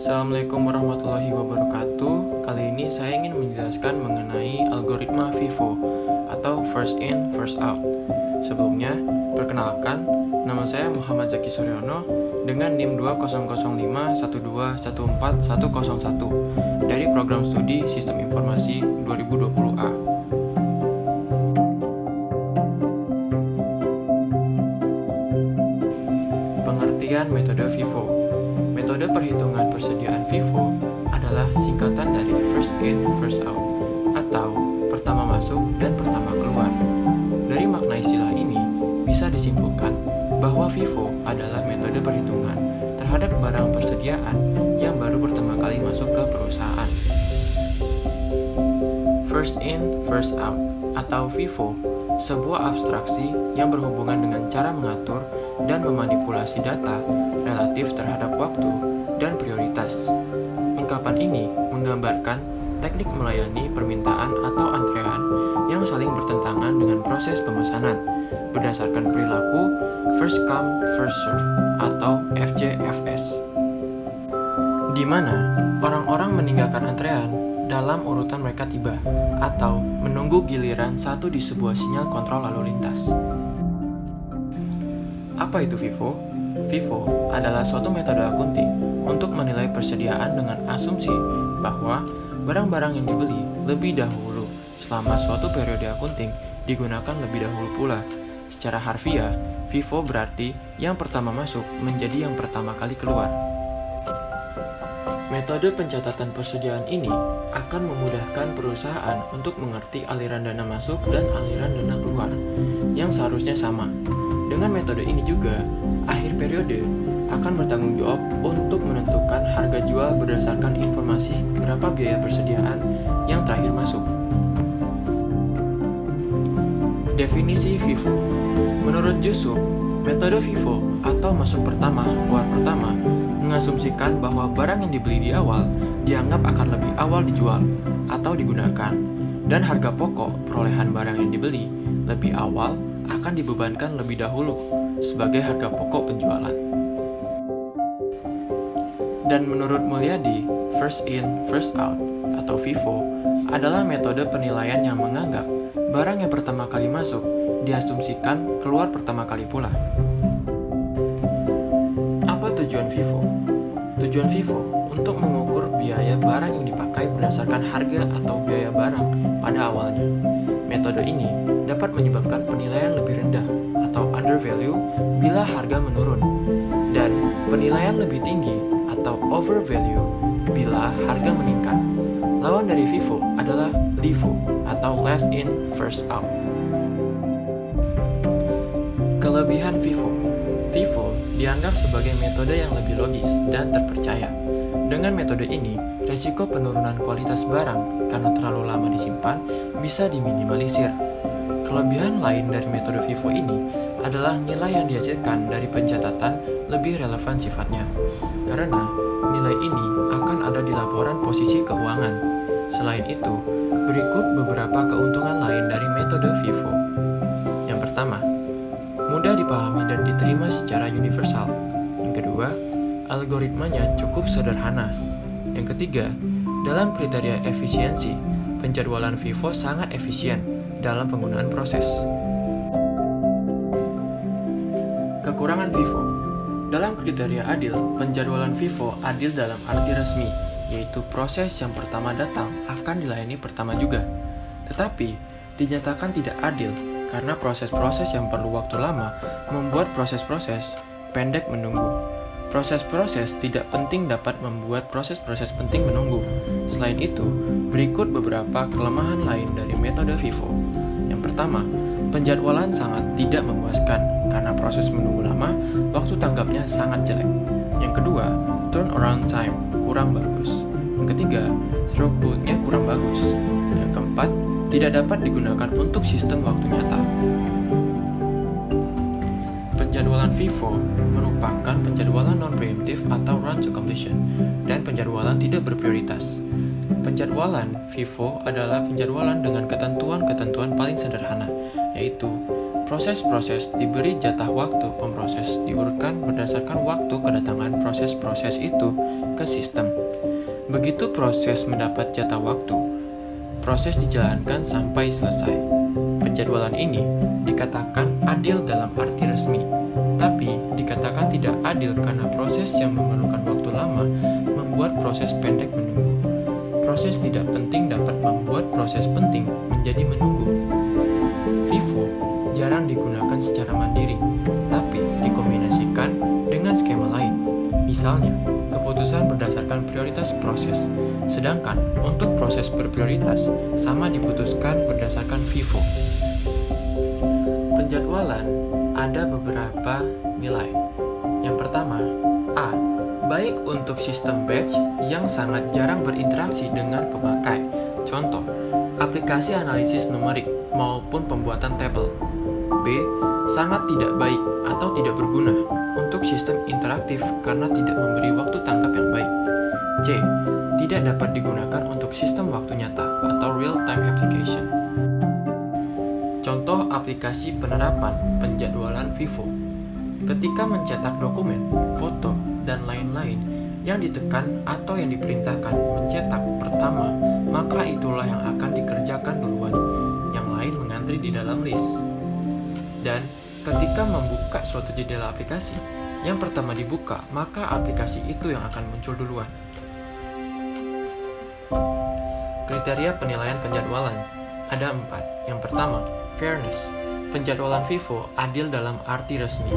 Assalamualaikum warahmatullahi wabarakatuh. Kali ini saya ingin menjelaskan mengenai algoritma FIFO atau First In, First Out. Sebelumnya, perkenalkan, nama saya Muhammad Zaki Suryono dengan NIM 20051214101 dari Program Studi Sistem Informasi 2020A. Pengertian metode FIFO. Metode perhitungan persediaan FIFO adalah singkatan dari First In, First Out, atau pertama masuk dan pertama keluar. Dari makna istilah ini, bisa disimpulkan bahwa FIFO adalah metode perhitungan terhadap barang persediaan yang baru pertama kali masuk ke perusahaan. First In, First Out, atau FIFO, sebuah abstraksi yang berhubungan dengan cara mengatur dan memanipulasi data relatif terhadap waktu dan prioritas. Ungkapan ini menggambarkan teknik melayani permintaan atau antrean yang saling bertentangan dengan proses pemesanan berdasarkan perilaku first come, first serve atau FCFS, di mana orang-orang meninggalkan antrean dalam urutan mereka tiba atau menunggu giliran satu di sebuah sinyal kontrol lalu lintas. Apa itu FIFO? FIFO adalah suatu metode akunting untuk menilai persediaan dengan asumsi bahwa barang-barang yang dibeli lebih dahulu selama suatu periode akunting digunakan lebih dahulu pula. Secara harfiah, FIFO berarti yang pertama masuk menjadi yang pertama kali keluar. Metode pencatatan persediaan ini akan memudahkan perusahaan untuk mengerti aliran dana masuk dan aliran dana keluar yang seharusnya sama. Dengan metode ini juga, akhir periode akan bertanggung jawab untuk menentukan harga jual berdasarkan informasi berapa biaya persediaan yang terakhir masuk. Definisi FIFO. Menurut Jusuf, metode FIFO atau masuk pertama, keluar pertama mengasumsikan bahwa barang yang dibeli di awal dianggap akan lebih awal dijual atau digunakan, dan harga pokok perolehan barang yang dibeli lebih awal akan dibebankan lebih dahulu sebagai harga pokok penjualan. Dan menurut Mulyadi, First In, First Out atau FIFO adalah metode penilaian yang menganggap barang yang pertama kali masuk diasumsikan keluar pertama kali pula. Apa tujuan FIFO? Tujuan FIFO untuk mengukur biaya barang yang dipakai berdasarkan harga atau biaya barang pada awalnya. Metode ini dapat menyebabkan penilaian lebih rendah atau undervalue bila harga menurun, dan penilaian lebih tinggi atau overvalue bila harga meningkat. Lawan dari FIFO adalah LIFO atau Last In, First Out. Kelebihan FIFO. FIFO dianggap sebagai metode yang lebih logis dan terpercaya. Dengan metode ini, resiko penurunan kualitas barang karena terlalu lama disimpan bisa diminimalisir. Kelebihan lain dari metode FIFO ini adalah nilai yang dihasilkan dari pencatatan lebih relevan sifatnya, karena nilai ini akan ada di laporan posisi keuangan. Selain itu, berikut beberapa keuntungan lain dari metode FIFO. Yang pertama, mudah dipahami dan diterima secara universal. Yang kedua, algoritmanya cukup sederhana. Yang ketiga, dalam kriteria efisiensi, penjadwalan FIFO sangat efisien dalam penggunaan proses. Kekurangan FIFO. Dalam kriteria adil, penjadwalan FIFO adil dalam arti resmi, yaitu proses yang pertama datang akan dilayani pertama juga. Tetapi, dinyatakan tidak adil karena proses-proses yang perlu waktu lama membuat proses-proses pendek menunggu. Proses-proses tidak penting dapat membuat proses-proses penting menunggu. Selain itu, berikut beberapa kelemahan lain dari metode FIFO. Yang pertama, penjadwalan sangat tidak memuaskan karena proses menunggu lama, waktu tanggapnya sangat jelek. Yang kedua, turnaround time kurang bagus. Yang ketiga, throughput-nya kurang bagus. Yang keempat, tidak dapat digunakan untuk sistem waktu nyata. Penjadwalan FIFO merupakan penjadwalan non-preemptive atau run to completion dan penjadwalan tidak berprioritas. Penjadwalan FIFO adalah penjadwalan dengan ketentuan-ketentuan paling sederhana, yaitu Proses-proses diberi jatah waktu pemroses diurutkan berdasarkan waktu kedatangan proses-proses itu ke sistem. Begitu proses mendapat jatah waktu, proses dijalankan sampai selesai. Penjadwalan ini dikatakan adil dalam arti resmi, tapi dikatakan tidak adil karena proses yang memerlukan waktu lama membuat proses pendek menunggu. Proses tidak penting dapat membuat proses penting menjadi menunggu. FIFO jarang digunakan secara mandiri, tapi dikombinasikan dengan skema lain. Misalnya, keputusan berdasarkan prioritas proses, sedangkan untuk proses berprioritas sama diputuskan berdasarkan FIFO. Penjadwalan ada beberapa nilai. Yang pertama, A. Baik untuk sistem batch yang sangat jarang berinteraksi dengan pemakai. Contoh, aplikasi analisis numerik maupun pembuatan tabel. B. Sangat tidak baik atau tidak berguna untuk sistem interaktif karena tidak memberi waktu tangkap yang baik. C. Tidak dapat digunakan untuk sistem waktu nyata atau real-time application. Contoh aplikasi penerapan penjadwalan FIFO. Ketika mencetak dokumen, foto, dan lain-lain yang ditekan atau yang diperintahkan mencetak pertama, maka itulah yang akan dikerjakan duluan. Yang lain mengantri di dalam list. Dan ketika membuka suatu jendela aplikasi, yang pertama dibuka, maka aplikasi itu yang akan muncul duluan. Kriteria penilaian penjadwalan ada 4. Yang pertama, fairness. Penjadwalan FIFO adil dalam arti resmi.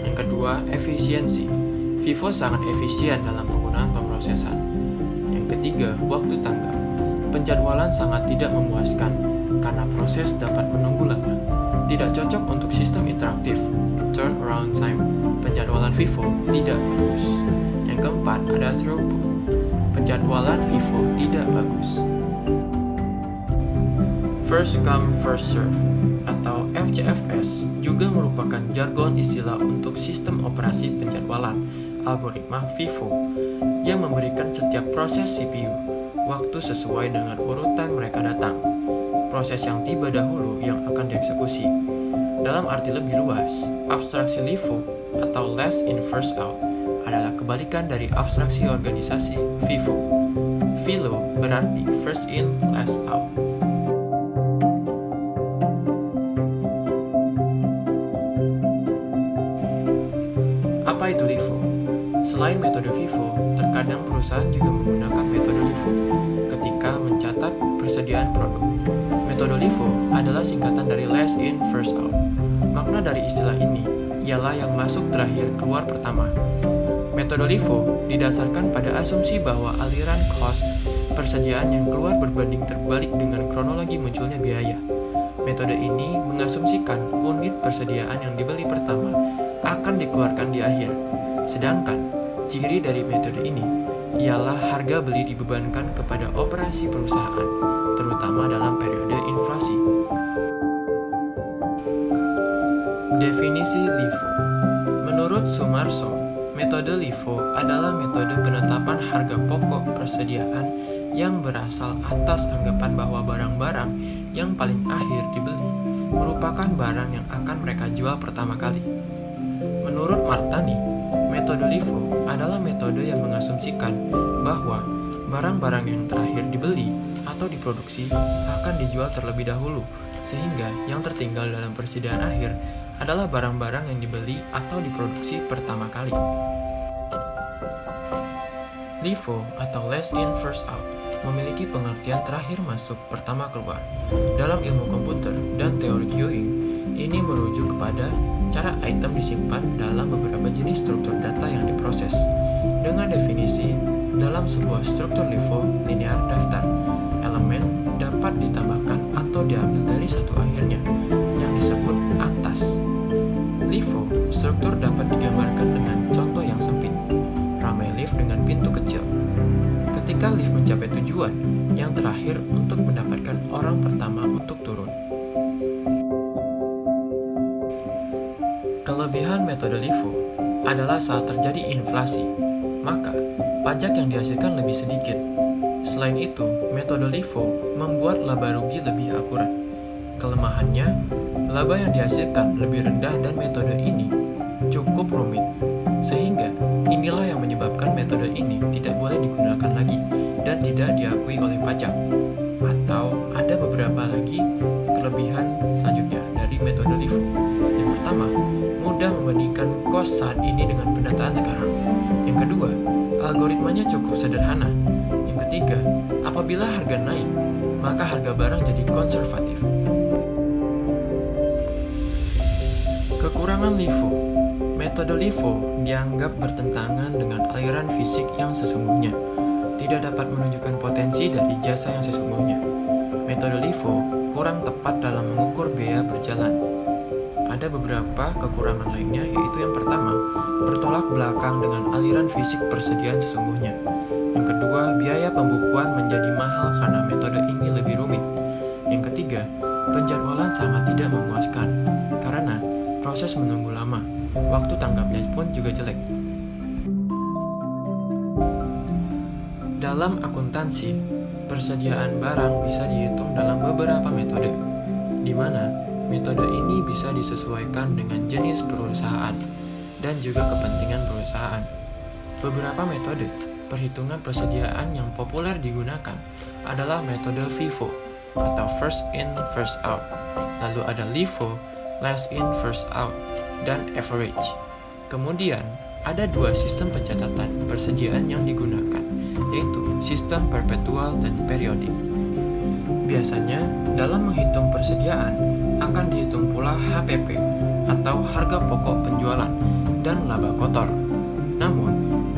Yang kedua, efisiensi. FIFO sangat efisien dalam penggunaan pemrosesan. Yang ketiga, waktu tanggap. Penjadwalan sangat tidak memuaskan karena proses dapat menunggu lama. Tidak cocok untuk sistem interaktif. Turnaround time. Penjadwalan FIFO tidak bagus. Yang keempat ada throughput. Penjadwalan FIFO tidak bagus. First come first serve atau FCFS juga merupakan jargon istilah untuk sistem operasi penjadwalan algoritma FIFO yang memberikan setiap proses CPU waktu sesuai dengan urutan mereka datang. Proses yang tiba dahulu yang akan dieksekusi. Dalam arti lebih luas, abstraksi LIFO atau last in first out adalah kebalikan dari abstraksi organisasi FIFO. FILO berarti first in last out. Apa itu LIFO? Selain metode FIFO, terkadang perusahaan juga menggunakan metode LIFO ketika mencatat persediaan produk. Metode LIFO adalah singkatan dari last in, first out. Makna dari istilah ini ialah yang masuk terakhir keluar pertama. Metode LIFO didasarkan pada asumsi bahwa aliran cost persediaan yang keluar berbanding terbalik dengan kronologi munculnya biaya. Metode ini mengasumsikan unit persediaan yang dibeli pertama akan dikeluarkan di akhir. Sedangkan ciri dari metode ini ialah harga beli dibebankan kepada operasi perusahaan, terutama dalam periode inflasi. Definisi LIFO. Menurut Sumarso, metode LIFO adalah metode penetapan harga pokok persediaan yang berasal atas anggapan bahwa barang-barang yang paling akhir dibeli merupakan barang yang akan mereka jual pertama kali. Menurut Martani, metode LIFO adalah metode yang mengasumsikan bahwa barang-barang yang terakhir dibeli atau diproduksi akan dijual terlebih dahulu, sehingga yang tertinggal dalam persediaan akhir adalah barang-barang yang dibeli atau diproduksi pertama kali. LIFO atau last in first out memiliki pengertian terakhir masuk pertama keluar. Dalam ilmu komputer dan teori queuing, ini merujuk kepada cara item disimpan dalam beberapa jenis struktur data yang diproses. Dengan definisi, dalam sebuah struktur LIFO linear daftar, elemen dapat ditambahkan atau diambil dari satu akhirnya, yang disebut atas. LIFO, struktur dapat digambarkan dengan contoh yang sempit, ramai lift dengan pintu kecil. Ketika lift mencapai tujuan, yang terakhir untuk mendapatkan orang pertama untuk turun. Kelebihan metode LIFO adalah saat terjadi inflasi, maka pajak yang dihasilkan lebih sedikit. Selain itu, metode LIFO membuat laba rugi lebih akurat. Kelemahannya, laba yang dihasilkan lebih rendah dan metode ini cukup rumit. Sehingga inilah yang menyebabkan metode ini tidak boleh digunakan lagi dan tidak diakui oleh pajak. Atau ada beberapa lagi kelebihan selanjutnya dari metode LIFO. Yang pertama, mudah membandingkan kos saat ini dengan pendataan sekarang. Yang kedua, algoritmanya cukup sederhana. Yang ketiga, apabila harga naik, maka harga barang jadi konservatif. Kekurangan LIFO. Metode LIFO dianggap bertentangan dengan aliran fisik yang sesungguhnya, tidak dapat menunjukkan potensi dari jasa yang sesungguhnya. Metode LIFO kurang tepat dalam mengukur biaya berjalan. Ada beberapa kekurangan lainnya, yaitu yang pertama, bertolak belakang dengan aliran fisik persediaan sesungguhnya. Yang kedua, biaya pembukuan menjadi mahal karena metode ini lebih rumit. Yang ketiga, penjadwalan sangat tidak memuaskan karena proses menunggu lama. Waktu tanggapnya pun juga jelek. Dalam akuntansi, persediaan barang bisa dihitung dalam beberapa metode, di mana metode ini bisa disesuaikan dengan jenis perusahaan dan juga kepentingan perusahaan. Beberapa metode perhitungan persediaan yang populer digunakan adalah metode FIFO atau first in first out. Lalu ada LIFO, last in first out, dan average. Kemudian, ada dua sistem pencatatan persediaan yang digunakan, yaitu sistem perpetual dan periodik. Biasanya, dalam menghitung persediaan, akan dihitung pula HPP atau harga pokok penjualan dan laba kotor. Namun,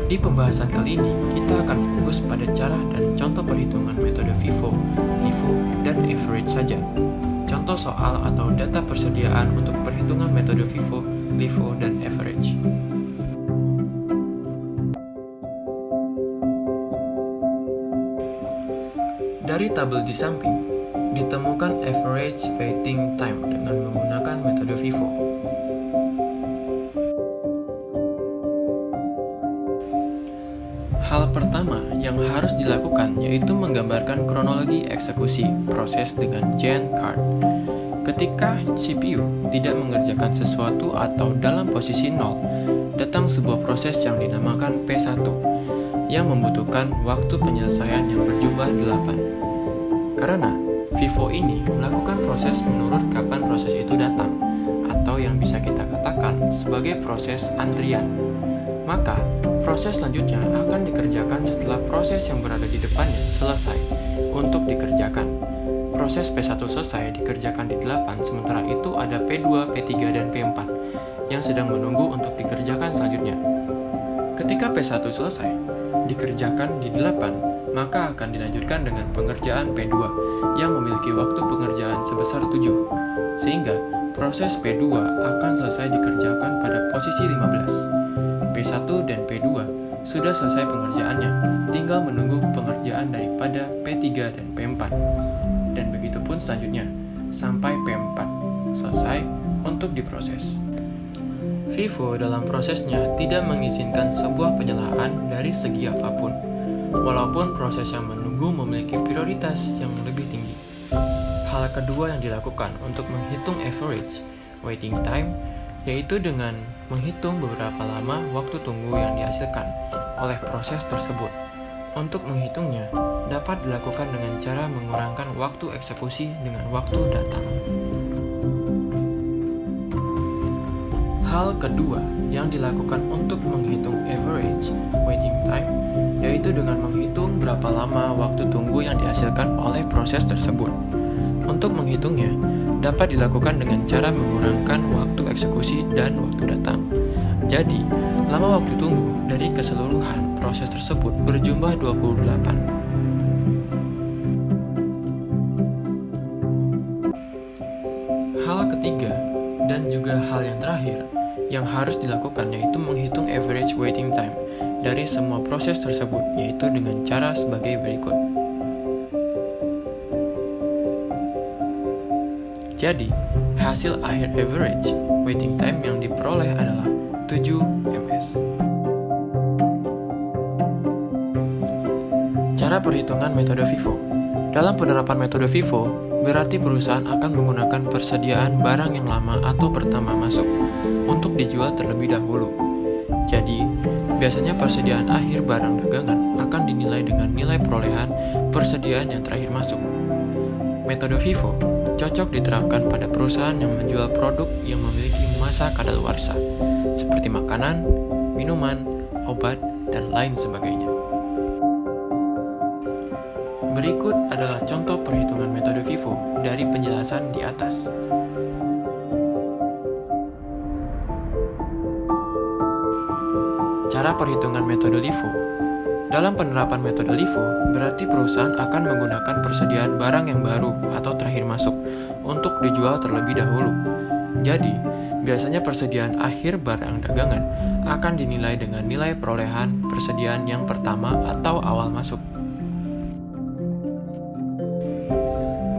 di pembahasan kali ini, kita akan fokus pada cara dan contoh perhitungan metode FIFO, LIFO, dan average saja. Contoh soal atau data persediaan untuk perhitungan metode FIFO, LIFO, dan average. Dari tabel di samping, ditemukan average waiting time dengan menggunakan metode FIFO. Hal pertama yang harus dilakukan yaitu menggambarkan kronologi eksekusi proses dengan Gantt chart. Ketika CPU tidak mengerjakan sesuatu atau dalam posisi 0, datang sebuah proses yang dinamakan P1 yang membutuhkan waktu penyelesaian yang berjumlah 8. Karena FIFO ini melakukan proses menurut kapan proses itu datang, atau yang bisa kita katakan sebagai proses antrian. Maka, proses selanjutnya akan dikerjakan setelah proses yang berada di depannya selesai untuk dikerjakan. Proses P1 selesai dikerjakan di 8, sementara itu ada P2, P3, dan P4 yang sedang menunggu untuk dikerjakan selanjutnya. Ketika P1 selesai, dikerjakan di 8, maka akan dilanjutkan dengan pengerjaan P2 yang memiliki waktu pengerjaan sebesar 7, sehingga proses P2 akan selesai dikerjakan pada posisi 15. P1 dan P2 sudah selesai pengerjaannya, tinggal menunggu pengerjaan daripada P3 dan P4. Dan begitu pun selanjutnya, sampai P4 selesai untuk diproses. FIFO dalam prosesnya tidak mengizinkan sebuah penyalahan dari segi apapun, walaupun proses yang menunggu memiliki prioritas yang lebih tinggi. Hal kedua yang dilakukan untuk menghitung average waiting time yaitu dengan menghitung beberapa lama waktu tunggu yang dihasilkan oleh proses tersebut. Untuk menghitungnya, dapat dilakukan dengan cara mengurangkan waktu eksekusi dengan waktu datang. Hal kedua yang dilakukan untuk menghitung average waiting time yaitu dengan menghitung berapa lama waktu tunggu yang dihasilkan oleh proses tersebut. Untuk menghitungnya, dapat dilakukan dengan cara mengurangkan waktu eksekusi dan waktu datang. Jadi, lama waktu tunggu dari keseluruhan proses tersebut berjumlah 28. Hal ketiga, dan juga hal yang terakhir, yang harus dilakukan yaitu menghitung average waiting time dari semua proses tersebut, yaitu dengan cara sebagai berikut. Jadi, hasil akhir average waiting time yang diperoleh adalah 7 ms. Cara perhitungan metode FIFO. Dalam penerapan metode FIFO, berarti perusahaan akan menggunakan persediaan barang yang lama atau pertama masuk untuk dijual terlebih dahulu. Jadi, biasanya persediaan akhir barang dagangan akan dinilai dengan nilai perolehan persediaan yang terakhir masuk. Metode FIFO cocok diterapkan pada perusahaan yang menjual produk yang memiliki masa kadaluarsa, seperti makanan, minuman, obat, dan lain sebagainya. Berikut adalah contoh perhitungan metode FIFO dari penjelasan di atas. Cara perhitungan metode LIFO. Dalam penerapan metode LIFO, berarti perusahaan akan menggunakan persediaan barang yang baru atau terakhir masuk untuk dijual terlebih dahulu. Jadi, biasanya persediaan akhir barang dagangan akan dinilai dengan nilai perolehan persediaan yang pertama atau awal masuk.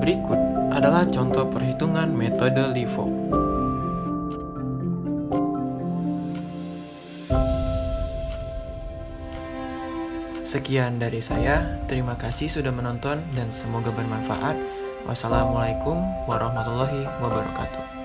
Berikut adalah contoh perhitungan metode LIFO. Sekian dari saya, terima kasih sudah menonton dan semoga bermanfaat. Wassalamualaikum warahmatullahi wabarakatuh.